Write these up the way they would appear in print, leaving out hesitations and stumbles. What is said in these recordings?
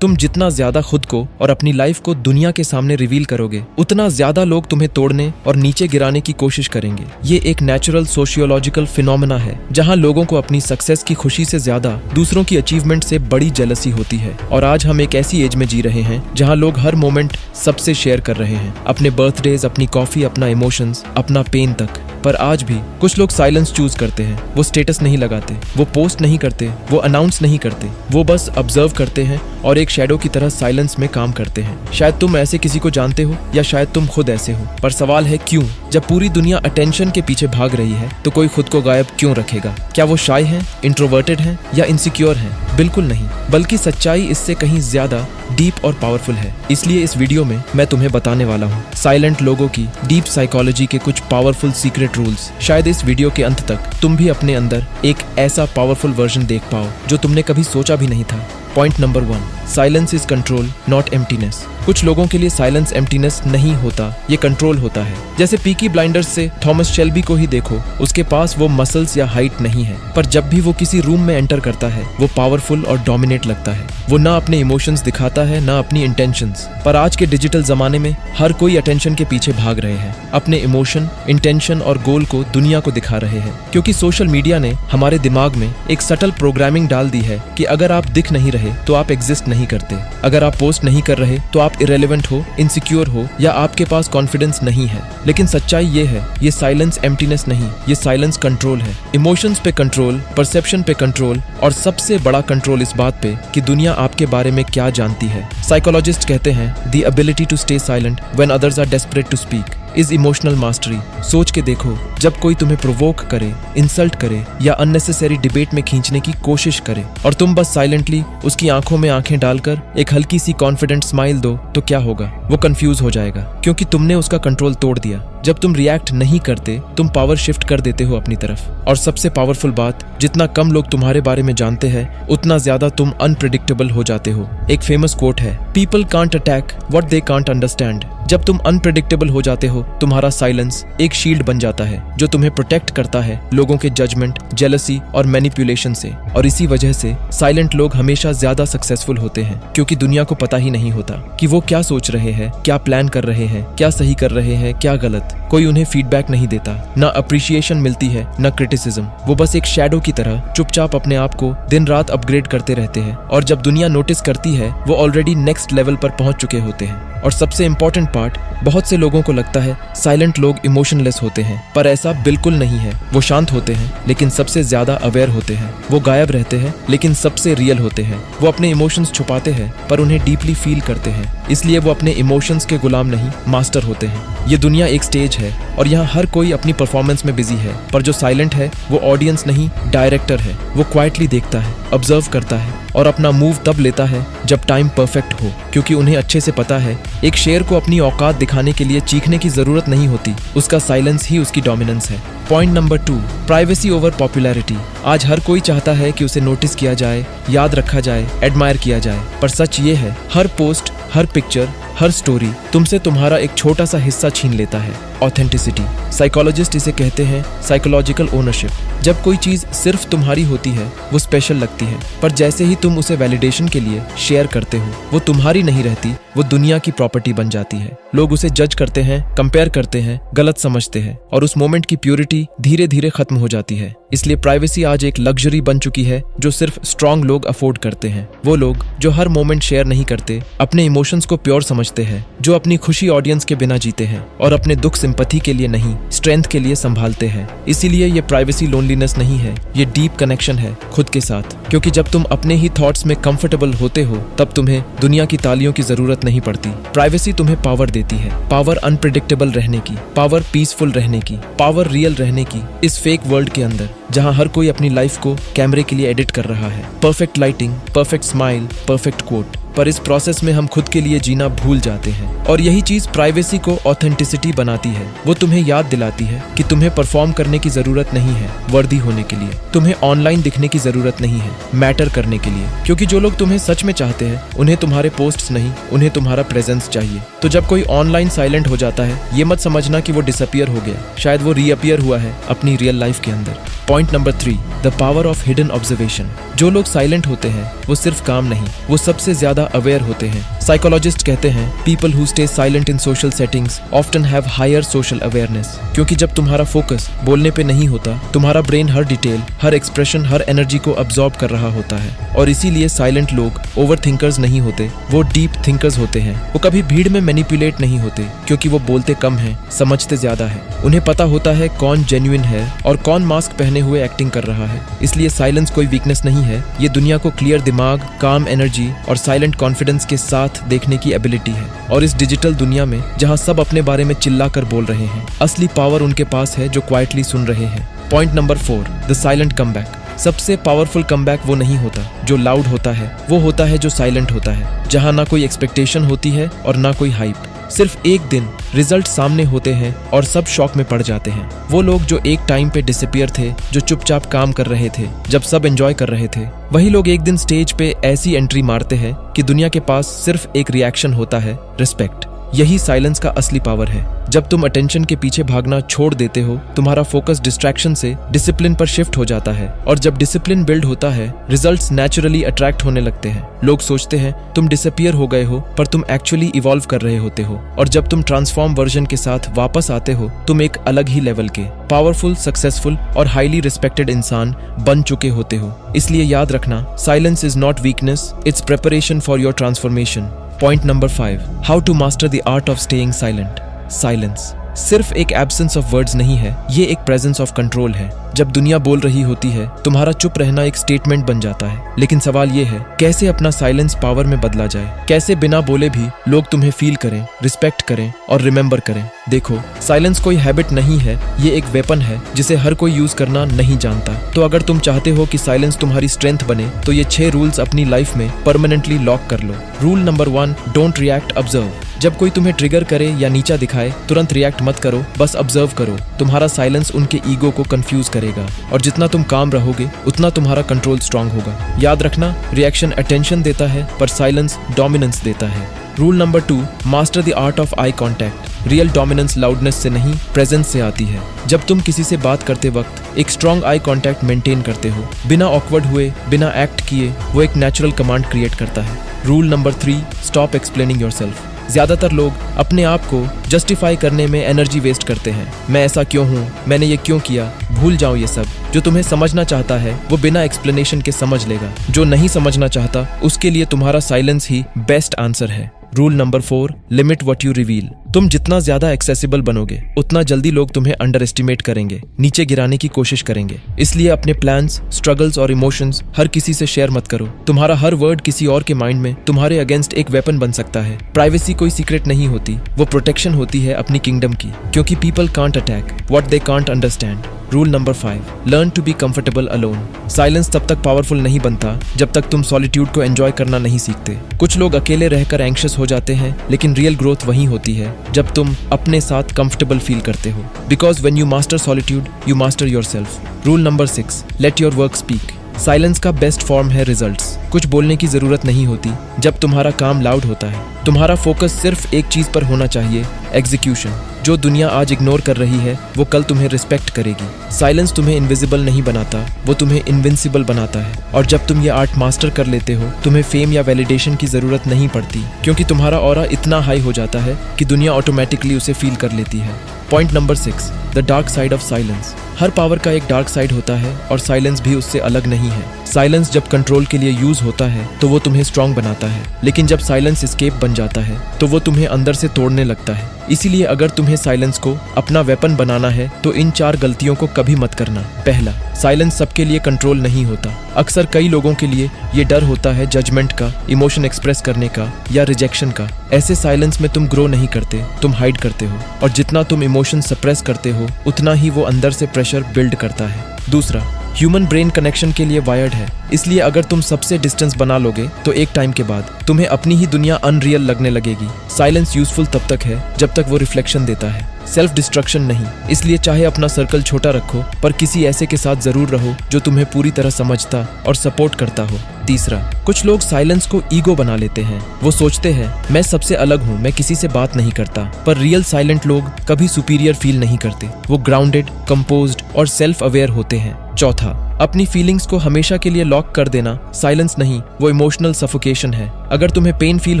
तुम जितना ज्यादा खुद को और अपनी लाइफ को दुनिया के सामने रिवील करोगे, उतना ज्यादा लोग तुम्हें तोड़ने और नीचे गिराने की कोशिश करेंगे। ये एक नेचुरल सोशियोलॉजिकल फिनोमेना है जहां लोगों को अपनी सक्सेस की खुशी से ज्यादा दूसरों की अचीवमेंट से बड़ी जेलसी होती है। और आज हम एक ऐसी एज में जी रहे हैं जहां लोग हर मोमेंट सबसे शेयर कर रहे हैं, अपने बर्थडेज, अपनी कॉफी, अपना इमोशंस, अपना पेन तक। पर आज भी कुछ लोग साइलेंस चूज करते हैं। वो स्टेटस नहीं लगाते, वो पोस्ट नहीं करते, वो अनाउंस नहीं करते, वो बस ऑब्जर्व करते हैं और एक शैडो की तरह साइलेंस में काम करते हैं। शायद तुम ऐसे किसी को जानते हो या शायद तुम खुद ऐसे हो, पर सवाल है क्यों? जब पूरी दुनिया अटेंशन के पीछे भाग रही है तो कोई खुद को गायब क्यों रखेगा? क्या वो शाय हैं, इंट्रोवर्टेड हैं या इनसिक्योर हैं? बिल्कुल नहीं, बल्कि सच्चाई इससे कहीं ज्यादा डीप और पावरफुल है। इसलिए इस वीडियो में मैं तुम्हें बताने वाला हूँ साइलेंट लोगों की डीप साइकोलॉजी के कुछ पावरफुल सीक्रेट रूल्स। शायद इस वीडियो के अंत तक तुम भी अपने अंदर एक ऐसा पावरफुल वर्जन देख पाओ जो तुमने कभी सोचा भी नहीं था। Point number 1, silence is control not emptiness. कुछ लोगों के लिए साइलेंस एम्प्टीनेस नहीं होता, ये कंट्रोल होता है। जैसे पीकी ब्लाइंडर्स से थॉमस शेल्बी को ही देखो, उसके पास वो मसल्स या हाइट नहीं है, पर जब भी वो किसी रूम में एंटर करता है वो पावरफुल और डोमिनेट लगता है। वो ना अपने इमोशंस दिखाता है ना अपनी इंटेंशंस। पर आज के डिजिटल जमाने में हर कोई अटेंशन के पीछे भाग रहे हैं, अपने इमोशन, इंटेंशन और गोल को दुनिया को दिखा रहे हैं। क्योंकि सोशल मीडिया ने हमारे दिमाग में एक सटल प्रोग्रामिंग डाल दी है कि अगर आप दिख नहीं रहे तो आप एग्जिस्ट नहीं करते, अगर आप पोस्ट नहीं कर रहे तो आप इरेलेवेंट हो, इनसिक्योर हो या आपके पास कॉन्फिडेंस नहीं है। लेकिन सच्चाई ये है, ये साइलेंस एम्प्टीनेस नहीं, ये साइलेंस कंट्रोल है। इमोशंस पे कंट्रोल, परसेप्शन पे कंट्रोल और सबसे बड़ा कंट्रोल इस बात पे कि दुनिया आपके बारे में क्या जानती है। साइकोलॉजिस्ट कहते हैं the ability to stay silent when others are desperate to speak is emotional mastery. सोच के देखो, जब कोई तुम्हें प्रोवोक करे, इंसल्ट करे या अननेसेसरी डिबेट में खींचने की कोशिश करे और तुम बस साइलेंटली उसकी आंखों में आंखें डालकर एक हल्की सी कॉन्फिडेंट स्माइल दो तो क्या होगा? वो कंफ्यूज हो जाएगा क्योंकि तुमने उसका कंट्रोल तोड़ दिया। जब तुम रिएक्ट नहीं करते, तुम पावर शिफ्ट कर देते हो अपनी तरफ। और सबसे पावरफुल बात, जितना कम लोग तुम्हारे बारे में जानते हैं उतना ज्यादा तुम अनप्रेडिक्टेबल हो जाते हो। एक फेमस कोट है, people can't attack what they can't understand. जब तुम अनप्रेडिक्टेबल हो जाते हो, तुम्हारा साइलेंस एक शील्ड बन जाता है जो तुम्हें प्रोटेक्ट करता है लोगों के जजमेंट, जेलसी और मैनिपुलेशन से। और इसी वजह से साइलेंट लोग हमेशा ज्यादा सक्सेसफुल होते हैं, क्योंकि दुनिया को पता ही नहीं होता कि वो क्या सोच रहे हैं, क्या प्लान कर रहे हैं, क्या सही कर रहे हैं, क्या गलत। कोई उन्हें फीडबैक नहीं देता, ना अप्रिशिएशन मिलती है, ना क्रिटिसिज्म। वो बस एक शैडो की तरह चुपचाप अपने आप को दिन रात अपग्रेड करते रहते हैं। और जब दुनिया नोटिस करती है, वो ऑलरेडी नेक्स्ट लेवल पर पहुंच चुके होते हैं। और सबसे इंपॉर्टेंट पार्ट, बहुत से लोगों को लगता है साइलेंट लोग इमोशनलेस होते हैं, पर ऐसा बिल्कुल नहीं है। वो शांत होते हैं लेकिन सबसे ज्यादा अवेयर होते हैं। वो गायब रहते हैं लेकिन सबसे रियल होते हैं। वो अपने इमोशंस छुपाते हैं पर उन्हें डीपली फील करते हैं, इसलिए वो अपने इमोशंस के गुलाम नहीं, मास्टर होते हैं। ये दुनिया एक स्टेज है और यहाँ हर कोई अपनी परफॉर्मेंस में बिजी है, पर जो साइलेंट है वो ऑडियंस नहीं, डायरेक्टर है। वो क्वाइटली देखता है, ऑब्जर्व करता है और अपना मूव तब लेता है जब टाइम परफेक्ट हो, क्योंकि उन्हें अच्छे से पता है एक शेर को अपनी औकात दिखाने के लिए चीखने की जरूरत नहीं होती, उसका साइलेंस ही उसकी डोमिनेंस है। Point number 2, privacy over popularity. आज हर कोई चाहता है कि उसे नोटिस किया जाए, याद रखा जाए, एडमायर किया जाए, पर सच ये है, हर पोस्ट, हर पिक्चर, हर स्टोरी तुमसे तुम्हारा एक छोटा सा हिस्सा छीन लेता है। ऑथेंटिसिटी, साइकोलॉजिस्ट इसे कहते हैं साइकोलॉजिकल ओनरशिप। जब कोई चीज सिर्फ तुम्हारी होती है वो स्पेशल लगती है, पर जैसे ही तुम उसे वैलिडेशन के लिए शेयर करते हो, वो तुम्हारी नहीं रहती, वो दुनिया की प्रॉपर्टी बन जाती है। लोग उसे जज करते हैं, कंपेयर करते हैं, गलत समझते हैं और उस मोमेंट की प्योरिटी धीरे धीरे खत्म हो जाती है। इसलिए प्राइवेसी आज एक लग्जरी बन चुकी है जो सिर्फ स्ट्रॉन्ग लोग अफोर्ड करते हैं। वो लोग जो हर मोमेंट शेयर नहीं करते, अपने इमोशंस को प्योर समझते हैं, जो अपनी खुशी ऑडियंस के बिना जीते हैं और अपने दुख सिंपैथी के लिए नहीं, स्ट्रेंथ के लिए संभालते हैं। इसीलिए ये प्राइवेसी लोनलीनेस नहीं है, ये डीप कनेक्शन है खुद के साथ। क्योंकि जब तुम अपने ही थॉट्स में कंफर्टेबल होते हो, तब तुम्हें दुनिया की तालियों की जरूरत नहीं पड़ती। प्राइवेसी तुम्हें पावर देती है, पावर अनप्रेडिक्टेबल रहने की, पावर पीसफुल रहने की, पावर रियल रहने की इस फेक वर्ल्ड के अंदर, जहां हर कोई अपनी लाइफ को कैमरे के लिए एडिट कर रहा है। Perfect lighting, perfect smile, perfect quote, पर इस प्रोसेस में हम खुद के लिए जीना भूल जाते हैं। और यही चीज प्राइवेसी को ऑथेंटिसिटी बनाती है। वो तुम्हें याद दिलाती है कि तुम्हें परफॉर्म करने की जरूरत नहीं है वर्दी होने के लिए, तुम्हें ऑनलाइन दिखने की जरूरत नहीं है मैटर करने के लिए। क्योंकि जो लोग तुम्हें सच में चाहते हैं उन्हें तुम्हारे पोस्ट्स नहीं, उन्हें तुम्हारा प्रेजेंस चाहिए। तो जब कोई ऑनलाइन साइलेंट हो जाता है, ये मत समझना कि वो डिसअपियर हो गया, शायद वो रीअपियर हुआ है अपनी रियल लाइफ के अंदर। Point number 3, the power of hidden observation. जो लोग साइलेंट होते हैं वो सिर्फ काम नहीं, वो सबसे ज्यादा अवेयर होते हैं। साइकोलॉजिस्ट कहते हैं people who stay silent in social settings often have higher social awareness, क्योंकि जब तुम्हारा फोकस बोलने पे नहीं होता, तुम्हारा ब्रेन हर डिटेल, हर एक्सप्रेशन, हर एनर्जी को अब्सॉर्ब कर रहा होता है। और इसीलिए साइलेंट लोग ओवर थिंकर्स नहीं होते, वो डीप थिंकर्स होते हैं। वो कभी भीड़ में मैनिपुलेट नहीं होते, क्योंकि वो बोलते कम है, समझते ज्यादा है। उन्हें पता होता है कौन जेन्युइन है और कौन मास्क पहने हुए एक्टिंग कर रहा है। इसलिए साइलेंस कोई वीकनेस नहीं है, ये दुनिया को क्लियर दिमाग, काम एनर्जी और साइलेंट कॉन्फिडेंस के साथ देखने की एबिलिटी है। और इस डिजिटल दुनिया में जहां सब अपने बारे में चिल्ला कर बोल रहे हैं, असली पावर उनके पास है जो क्वाइटली सुन रहे हैं। Point number 4, the silent comeback. सबसे पावरफुल कमबैक वो नहीं होता जो लाउड होता है, वो होता है जो साइलेंट होता है, जहां ना कोई एक्सपेक्टेशन होती है और ना कोई हाइप। सिर्फ एक दिन रिजल्ट सामने होते हैं और सब शॉक में पड़ जाते हैं। वो लोग जो एक टाइम पे डिसअपियर थे, जो चुपचाप काम कर रहे थे जब सब एंजॉय कर रहे थे, वही लोग एक दिन स्टेज पे ऐसी एंट्री मारते हैं कि दुनिया के पास सिर्फ एक रिएक्शन होता है, रिस्पेक्ट। यही साइलेंस का असली पावर है। जब तुम अटेंशन के पीछे भागना छोड़ देते हो, तुम्हारा फोकस डिस्ट्रैक्शन से डिसिप्लिन पर शिफ्ट हो जाता है। और जब डिसिप्लिन बिल्ड होता है, रिजल्ट्स नेचुरली अट्रैक्ट होने लगते हैं। लोग सोचते हैं तुम डिसअपियर हो गए हो, पर तुम एक्चुअली इवॉल्व कर रहे होते हो। और जब तुम ट्रांसफॉर्म वर्जन के साथ वापस आते हो, तुम एक अलग ही लेवल के पावरफुल, सक्सेसफुल और हाईली रिस्पेक्टेड इंसान बन चुके होते हो। इसलिए याद रखना, silence is not weakness, it's preparation for your transformation. Point number 5, how to master the art of staying silent. Silence सिर्फ एक एब्सेंस ऑफ वर्ड्स नहीं है, ये एक प्रेजेंस ऑफ कंट्रोल है। जब दुनिया बोल रही होती है, तुम्हारा चुप रहना एक स्टेटमेंट बन जाता है। लेकिन सवाल ये है, कैसे अपना साइलेंस पावर में बदला जाए? कैसे बिना बोले भी लोग तुम्हें फील करें, रिस्पेक्ट करें और रिमेंबर करें? देखो, साइलेंस कोई हैबिट नहीं है, ये एक वेपन है जिसे हर कोई यूज करना नहीं जानता। तो अगर तुम चाहते हो कि साइलेंस तुम्हारी स्ट्रेंथ बने, तो ये 6 रूल्स अपनी लाइफ में परमानेंटली लॉक कर लो। Rule number 1, don't react, observe. जब कोई तुम्हें ट्रिगर करे या नीचा दिखाए, तुरंत रिएक्ट मत करो, बस ऑब्जर्व करो। तुम्हारा साइलेंस उनके ईगो को कंफ्यूज करेगा, और जितना तुम काम रहोगे उतना तुम्हारा कंट्रोल स्ट्रांग होगा। याद रखना, रिएक्शन अटेंशन देता है, पर साइलेंस डोमिनेंस देता है। Rule number 2, master the art of eye contact. Real dominance loudness से नहीं, प्रेजेंस से आती है। जब तुम किसी से बात करते वक्त एक स्ट्रांग आई कॉन्टैक्ट मेंटेन करते हो, बिना ऑकवर्ड हुए, बिना एक्ट किए, वो एक नेचुरल कमांड क्रिएट करता है। Rule number 3, stop explaining yourself. ज्यादातर लोग अपने आप को जस्टिफाई करने में एनर्जी वेस्ट करते हैं। मैं ऐसा क्यों हूँ, मैंने ये क्यों किया। भूल जाओ ये सब। जो तुम्हें समझना चाहता है वो बिना एक्सप्लेनेशन के समझ लेगा। जो नहीं समझना चाहता, उसके लिए तुम्हारा साइलेंस ही बेस्ट आंसर है। Rule number 4, limit what you reveal. तुम जितना ज्यादा एक्सेसिबल बनोगे, उतना जल्दी लोग तुम्हें अंडर एस्टिमेट करेंगे, नीचे गिराने की कोशिश करेंगे। इसलिए अपने प्लान्स, स्ट्रगल्स और इमोशंस हर किसी से शेयर मत करो। तुम्हारा हर वर्ड किसी और के माइंड में तुम्हारे अगेंस्ट एक वेपन बन सकता है। प्राइवेसी कोई सीक्रेट नहीं होती, वो प्रोटेक्शन होती है अपनी किंगडम की, क्योंकि people can't attack what they can't understand. Rule number 5, learn to be comfortable alone. Silence तब तक पावरफुल नहीं बनता जब तक तुम सॉलिट्यूड को एंजॉय करना नहीं सीखते। कुछ लोग अकेले रहकर एंग्शियस हो जाते हैं, लेकिन रियल ग्रोथ वहीं होती है जब तुम अपने साथ कंफर्टेबल फील करते हो। Because when you master solitude, you master yourself. Rule number 6, let your work speak. Silence का बेस्ट फॉर्म है रिजल्ट्स। कुछ बोलने की जरूरत नहीं होती जब तुम्हारा काम लाउड होता है। तुम्हारा फोकस सिर्फ एक चीज पर होना चाहिए, एग्जीक्यूशन। जो दुनिया आज इग्नोर कर रही है, वो कल तुम्हें रिस्पेक्ट करेगी। साइलेंस तुम्हें इनविजिबल नहीं बनाता, वो तुम्हें इनविंसिबल बनाता है। और जब तुम ये आर्ट मास्टर कर लेते हो, तुम्हें फेम या वैलिडेशन की जरूरत नहीं पड़ती, क्योंकि तुम्हारा ऑरा इतना हाई हो जाता है कि दुनिया ऑटोमेटिकली उसे फील कर लेती है। Point number 6, the dark side of silence. Her power का एक डार्क साइड होता है और साइलेंस भी उससे अलग नहीं है। साइलेंस जब कंट्रोल के लिए यूज होता है तो वो तुम्हें स्ट्रांग बनाता है, लेकिन जब साइलेंस एस्केप बन जाता है तो वो तुम्हें अंदर से तोड़ने लगता है। इसीलिए अगर तुम्हें साइलेंस को अपना वेपन बनाना है तो इन 4 गलतियों को कभी मत करना। पहला, साइलेंस सबके लिए कंट्रोल नहीं होता। अक्सर कई लोगों के लिए ये डर होता है जजमेंट का, इमोशन एक्सप्रेस करने का या रिजेक्शन का। ऐसे साइलेंस में तुम ग्रो नहीं करते, तुम हाइड करते हो, और जितना तुम इमोशन सप्रेस करते हो उतना ही वो अंदर से प्रेशर बिल्ड करता है। दूसरा, ह्यूमन ब्रेन कनेक्शन के लिए वायर्ड है, इसलिए अगर तुम सबसे डिस्टेंस बना लोगे तो एक टाइम के बाद तुम्हें अपनी ही दुनिया अनरियल लगने लगेगी। साइलेंस यूजफुल तब तक है जब तक वो रिफ्लेक्शन देता है, सेल्फ डिस्ट्रक्शन नहीं। इसलिए चाहे अपना सर्कल छोटा रखो, पर किसी ऐसे के साथ जरूर रहो जो तुम्हें पूरी तरह समझता और सपोर्ट करता हो। तीसरा, कुछ लोग साइलेंस को ईगो बना लेते हैं। वो सोचते हैं मैं सबसे अलग हूँ, मैं किसी से बात नहीं करता। पर रियल साइलेंट लोग कभी सुपीरियर फील नहीं करते। वो ग्राउंडेड, कंपोज्ड और सेल्फ अवेयर होते हैं। चौथा, अपनी फीलिंग्स को हमेशा के लिए लॉक कर देना साइलेंस नहीं, वो इमोशनल सफोकेशन है। अगर तुम्हें पेन फील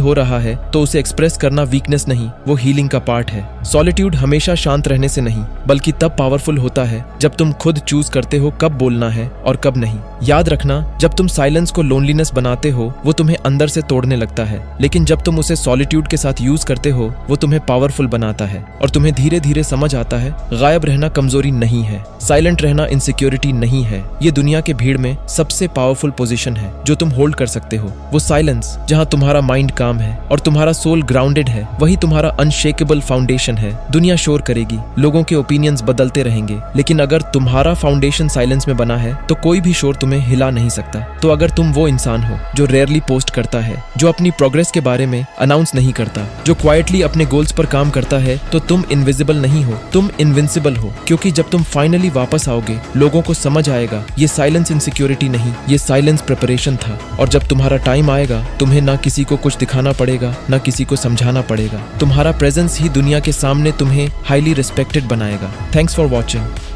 हो रहा है तो उसे एक्सप्रेस करना वीकनेस नहीं, वो हीलिंग का पार्ट है। सॉलिट्यूड हमेशा शांत रहने से नहीं, बल्कि तब पावरफुल होता है जब तुम खुद चूज करते हो कब बोलना है और कब नहीं। याद रखना, जब तुम साइलेंस को लोनलीनेस बनाते हो वो तुम्हें अंदर से तोड़ने लगता है, लेकिन जब तुम उसे सॉलिट्यूड के साथ यूज करते हो वो तुम्हें पावरफुल बनाता है और तुम्हें धीरे धीरे समझ आता है गायब रहना कमजोरी नहीं है, साइलेंट रहना इनसिक्योरिटी नहीं है। ये दुनिया के भीड़ में सबसे पावरफुल पोजीशन है जो तुम होल्ड कर सकते हो। वो साइलेंस जहां तुम्हारा माइंड काम है और तुम्हारा सोल ग्राउंडेड है, वही तुम्हारा अनशेकेबल फाउंडेशन है। दुनिया शोर करेगी, लोगों के ओपिनियंस बदलते रहेंगे, लेकिन अगर तुम्हारा फाउंडेशन साइलेंस में बना है तो कोई भी शोर तुम्हें हिला नहीं सकता। तो अगर तुम वो इंसान हो जो रेयरली पोस्ट करता है, जो अपनी प्रोग्रेस के बारे में अनाउंस नहीं करता, जो क्वाइटली अपने गोल्स पर काम करता है, तो तुम इनविजिबल नहीं हो, तुम इनविंसिबल हो। क्योंकि जब तुम फाइनली वापस आओगे लोगों को समझ आएगा ये साइलेंस इनसिक्योरिटी नहीं, ये साइलेंस प्रिपरेशन था। और जब तुम्हारा टाइम आएगा तुम्हें ना किसी को कुछ दिखाना पड़ेगा, ना किसी को समझाना पड़ेगा। तुम्हारा प्रेजेंस ही दुनिया के सामने तुम्हें हाईली रिस्पेक्टेड बनाएगा। Thanks for watching.